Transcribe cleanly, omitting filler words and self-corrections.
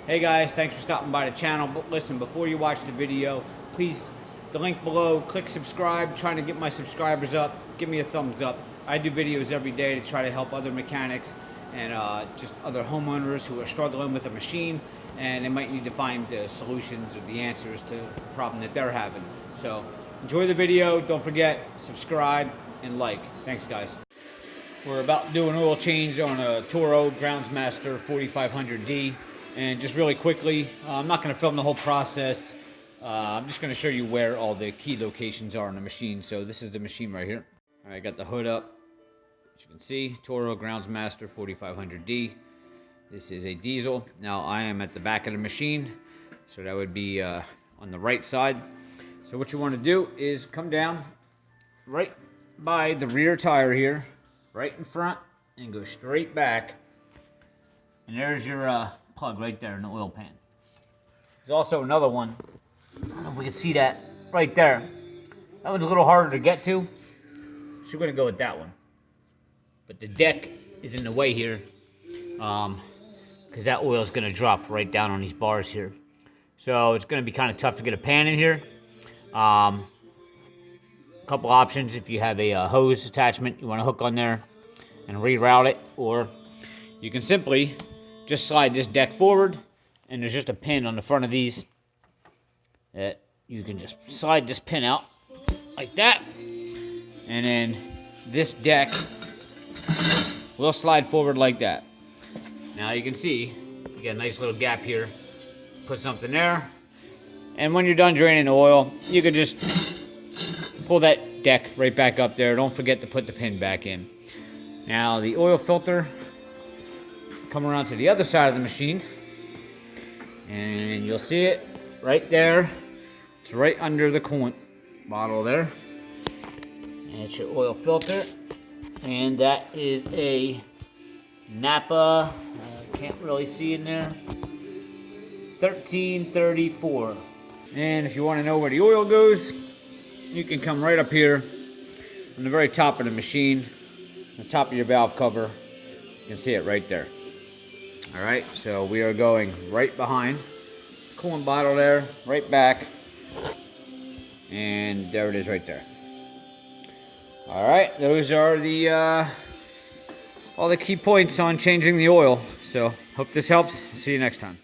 Hey guys, thanks for stopping by the channel. But listen, before you watch the video, please, the link below, click subscribe. Trying to get my subscribers up. Give me a thumbs up. I do videos every day to try to help other mechanics and just other homeowners who are struggling with a machine, and they might need to find the solutions or the answers to the problem that they're having. So enjoy the video. Don't forget, subscribe and like. Thanks guys. We're about to do an oil change on a Toro Groundsmaster 4500D. And just really quickly, I'm not going to film the whole process. I'm just going to show you where all the key locations are on the machine. So this is the machine right here. All right, got the hood up. As you can see, Toro Groundsmaster 4500D. This is a diesel. Now I am at the back of the machine, so that would be on the right side. So what you want to do is come down right by the rear tire here, right in front, and go straight back. And there's your plug right there in the oil pan. There's also another one. I don't know if we can see that right there. That one's a little harder to get to, so we're gonna go with that one. But the deck is in the way here, because that oil is gonna drop right down on these bars here. So it's gonna be kind of tough to get a pan in here. A couple options: if you have a hose attachment you want to hook on there and reroute it, or you can simply just slide this deck forward, and there's just a pin on the front of these that you can just slide this pin out like that, and then this deck will slide forward like that. Now you can see you got a nice little gap here. Put something there, and when you're done draining the oil, you can just pull that deck right back up there. Don't forget to put the pin back in. Now the oil filter, come around to the other side of the machine, and you'll see it right there. It's right under the coolant bottle there, and it's your oil filter, and that is a Napa, can't really see in there, 1334. And if you want to know where the oil goes, you can come right up here on the very top of the machine, the top of your valve cover. You can see it right there. All right, so we are going right behind the coolant bottle there, right back, and there it is right there. All right, those are the all the key points on changing the oil. So hope this helps. See you next time.